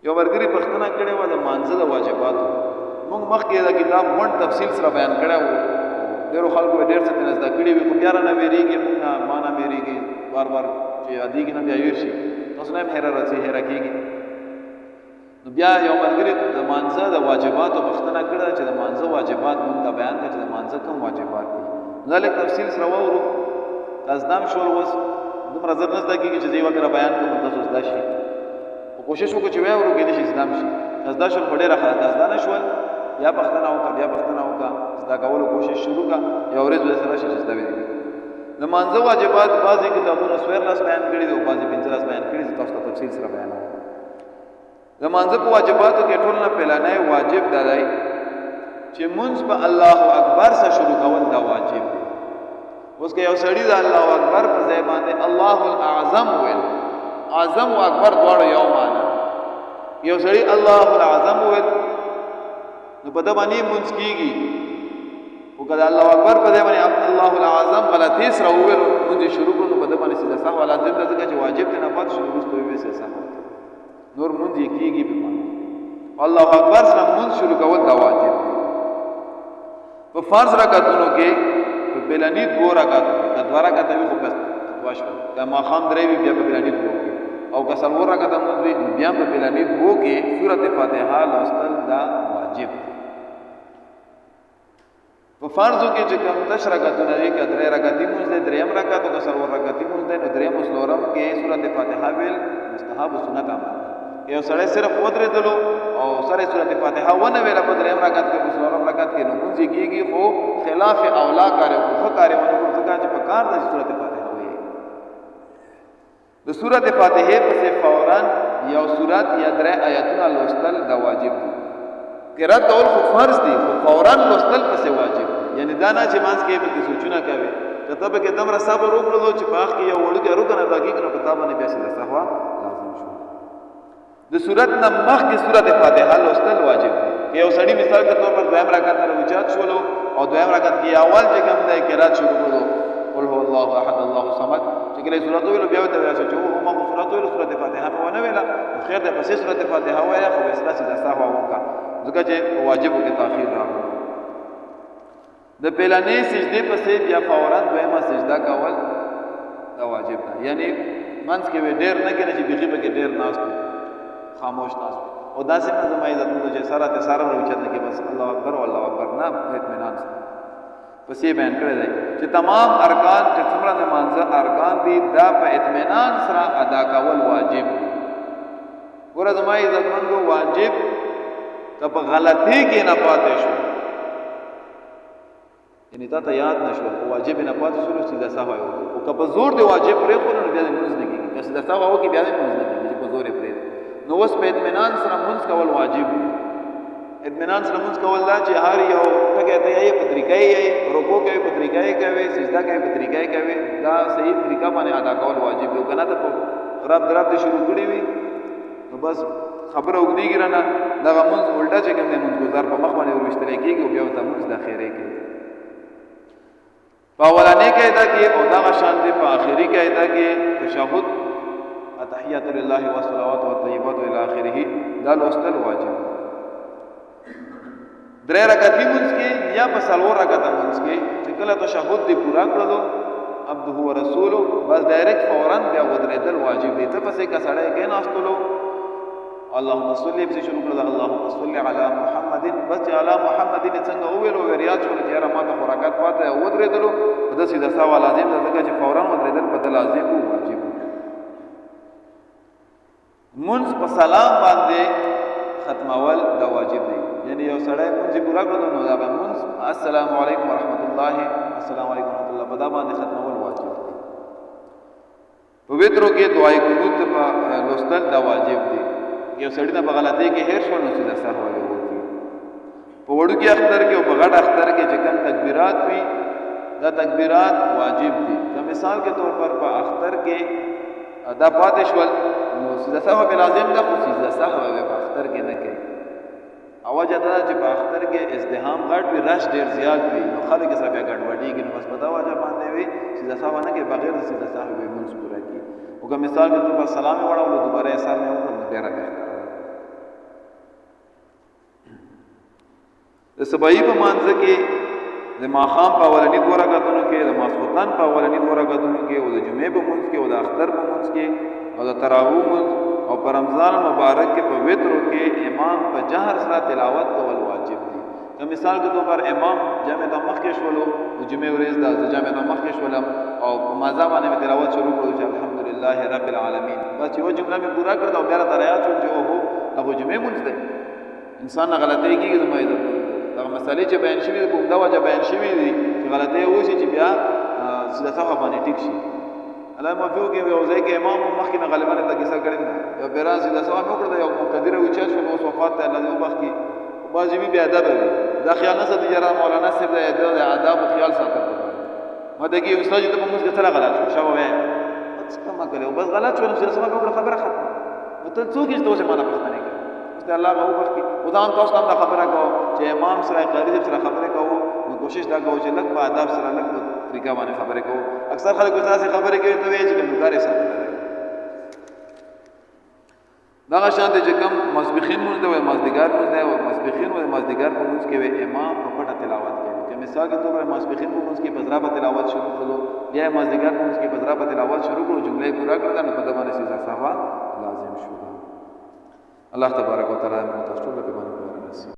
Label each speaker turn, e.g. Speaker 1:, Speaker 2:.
Speaker 1: یو ملګري پوښتنه کړې وه د مانځه د واجباتو. موږ مخکې د کتاب غونډ تفصیل سره بیان کړی و. ډېرو خلکو یې ډېر څه ترې زده کړي وي، خو بیا رانه وېرېږي، موږ نه ما نه وېرېږي بار بار چې یادېږي نه بیا هېر شي، تاسو نه هم هېره راځي هېره کېږي. نو بیا یو ملګري د مانځه د واجباتو پوښتنه کړې چې د مانځه واجبات موږ ته بیان کړه چې د مانځه کوم واجبات دي. دا لږ تفصیل سره واورو. دا زده هم شول، اوس دومره زر نه زده کېږي چې زه یې وکړه بیان کړم تاسو زده شي. خو کوشش وکړو چې واورو کېدای شي زده هم شي. که زده شول خو ډېره ښه ده، که زده نه شول بیا پوښتنه وکړه، بیا پوښتنه وکړه، زده کولو کوشش شروع کړه، یوه ورځ به داسې راشي چې زده وي. د مانځه واجبات بعضې کتابونو 14 بیان کړي دي او بعضې 15 بیان کړي دي. تاسو ته تفصیل سره بیانوم. د مانځه په واجباتو کې ټول نه پهلنی واجب دا دی چې مونځ په الله اکبر سره شروع کول دا واجب دی. اوس که یو سړي د الله اکبر په ځای باندې الله الاعظم ویل، اعظم او اکبر دواړو یو معنا، یو سړي الله الاعظم ویل نو په ده باندې مونځ کېږي. خو که د الله اکبر په ځای باندې الله الاعظم غلطي سره وویل مونځ یې شروع کړو نو په ده باندې سجده سهو لازم ده، ځکه چې واجب دی نه پاتې شو وروسته ویې سجده سهو نور مونځ یې کېږي په باندې. الله اکبر سره مونځ شروع کول دا واجب دی. په فرض رکعتونو کې په بلني 2 رکعتو کې که 2 رکعته وي خو بس فتوا شوه، که ماښام 3 وي بیا په بلني 2 کې، او که 4 رکعته مونځ وي نو بیا په بلني 2 کې سورت فاتحه لوستل دا واجب دی. په فرضو کې چې کوم 10 رکعتونه دي، که 3 رکعتي مونځ دی، 3م رکعت او که 4 رکعتي مونځ دی نو 3م او 4م کې سورت فاتحه ویل مستحب او سنت عمل دی. یو سړی صرف ودرېدلو او سره سورت فاتحه ونه ویله په 3م رکعت کې په 4م رکعت کې نو مونځ یې کېږي، خو خلاف اولا کار یې وکړو، ښه کار یې ونه کړو، ځکه چې په کار ده چې سورت فاتحه ووایي. د سورت فاتحې پسې فوراً یو سورت یا 3 آیتونه لوستل دا واجب دي. قرات کول خو فرض دي، خو فوراً لوستل پسې واجب دي. یعنی دا نه چې منځ کې پکې سوچونه کوي، که ته پکې دومره صبر وکړلو چې په هغه کې یو وړوکی رکن ادا کېږي نو په تا باندې بیا سجده سهو لازم شو. د سورت نه مخکې سورت فاتحه لوستل واجب دی. که یو سړي مثال کے طور پر 2م رکعت نه راوچات شولو او 2م رکعت کې اول چې کوم دی قرات شروع کړو قل هو الله احد الله الصمد، چې کله سورت ویلو بیا ورته ویل چې هو ما سورت ویلو سورت فاتحه مې ونه ویله، خیر دی پسې سورت فاتحه ووایه، خو بیا سجده سهو وکړه، ځکه چې واجبو کې تاخیر راغلی. د پهلنۍ سجدې پسې بیا فوراً 2مه سجده کول دا واجب ده. یعنی منځ کې ډېر نه کېنه چې بیخي پکې ډېر ناست خاموش ناست او داسې نه زما عزتمندو چې سره ته سره راوچت نه کې بس الله اکبر او الله اکبر نه، اطمینان سره. پس یې بیان کړی دی چې تمام ارکان چې څومره د مانځه ارکان دي دا په اطمینان سره ادا کول واجب دي. ګوره زما عزتمندو واجب که په غلطۍ کې نه پاتې شو، یعنی تا ته یاد نه شول خو واجب نه پاتې شولو سجده سهو یې وکړو، خو که په زور دې واجب پرېښودو نو بیا دې مونځ نه کېږي، که سجده سهو وکړي بیا دې مونځ نه کېږي چې په زور یې پرېږدي. نو اوس په اطمینان سره مونځ کول واجب دی. اطمینان سره مونځ کول دا چې هر یو ټکی ته یې په طریقه یې رکوع کوي، په طریقه یې کوي، سجده کوي په طریقه یې کوي، دا صحیح طریقه باندې ادا کول واجب دی. که نه ته په رب درب دې شروع کړي وي نو بس خبره اوږدېږي رانه دغه مونځ الټه چې کوم دی مونځګزار په مخ باندې ورویشتلی کېږي او بیا ورته مونځ د خیرې کوي. په اولنۍ قاعده کې او دغه شان دی په آخري قاعده کې تشهد تحیات لله والصلوات والطیبات الى اخره دا لوستل واجب. 3 رکعتي مونځ کې یا په 4 رکعته مونځ کې چې کله تشهد دی پورا کړلو عبده ورسوله بس ډایرکټ فوراً بیا ودرېدل واجب دی. ته پسې که سړی کېناستلو اللهم صل به شروع کړل اللهم صل علی محمد، بس چې علی محمد یې څنګه وویل او ریاض شول چې یاره ما ته خو رکعت پاته ودرېدلو په ده سجده سهو لازم ده، ځکه چې فوراً ودرېدل په ده لازم و واجب. مونځ په سلام باندې ختمول دا واجب دی. یعنی یو سړی مونځ پورا کړو نو دا مونځ السلام علیکم ورحمت الله السلام علیکم ورحمت الله په دا باندې ختمول واجب دی. په وترو کې دعای قنوت په لوستل دا واجب دی. یو سړی نه په غلطۍ کې هېر شو نو سجده سهو یې وکړي. په وړوکي اختر کې او په غټ اختر کې چې کوم تکبیرات وي دا تکبیرات واجب دي. که مثال کے طور پر په اختر کې دا پاتې شول نو سجده سهو به لازم ده، خو سجده سهو به په اختر کې نه کوي. وجه دا چې په اختر کې ازدحام غټ وي، رش ډېر زیات وي نو خلک یې سره بیا ګډوډېږي، نو بس په دا وجه باندې وي سجده سهو نه کوي، بغیر د سجده سهو به مونځ پوره کړي. او که مثال کے طور پر سلام یې واړولو دوباره یې سر نه وکړم نو ډېره بهتره ده. د سبایي په مانځ کې د ماښام په اولني دوه رکعتونو کې د ماسخوتن په اولني دوه رکعتونو کې او د جمعې په مونځ کې او د اختر په مونځ کې او د تراویح مونځ او په رمضان مبارک کې په وترو کې امام په جهر سره تلاوت کول واجب دي. مثال کے طور پر امام جامع ته مخکې شولو او جمعې ورځ د جامع ته مخکې شولم او په مازه باندې تلاوت شروع کړو چې الحمدلله رب العالمین، بس یو جمله مې پورا کړه او بیا راته یاد شو چې اوهو هغه جمعې مونځ دی. انسان نه غلطۍ کېږي، زما عزت دغه مسلې چې بیان شوي دي په همدا وجه بیان شوي دي چې غلطۍ وشي چې بیا سیده صحه باندې ټیک شي. الله معافي وکړي. یو ځای کې امام مخکې نه غالبا ته کیسه کړې ده، یو بیران سیده صحه مې وکړه، یو مقتدر اوچت شو اوس وفات ته الله دې وبخښي. بعضې بې ادبه وي، دا خیال نه ساتي چې مولانا صاحب د آدابو خیال ساتل پکار. ما ته کې استاد چې ته په مونځ کې څه غلط شو شابه وایه څه کمه کړی بس غلط شو، نو سیده صحه مې وکړه، خبره ختمه. نو ته څوک یې چې ته اوس یې مانه پوښتنې کوې؟ اوس ته الله به وبخښي. خو دا هم تاسو ته هم دا خبره کوو چې امام سره قاري صاحب سره خبرې کوو نو کوشش دا کوو چې لږ په آداب سره لږ په طریقه باندې خبرې کوو. اکثر خلک اوس داسې خبرې کوي ته وایې چې ګنهګار یې ساتلی دی. دغه شان دی چې کوم ماسپښین مونځ دی او مازدیګر مونځ دی او ماسپښین او مازدیګر په مونځ کې امام په پټه تلاوت کوي. که مثال کے طور پر ماسپښین په مونځ کې په زړه په تلاوت شروع کړو، بیا مازدیګر په مونځ کې په زړه په تلاوت شروع کړو، جمله یې پوره کړه، نو په دې باندې سیده صحوه لازم شو. الله تبارک وتعالى من تشکر به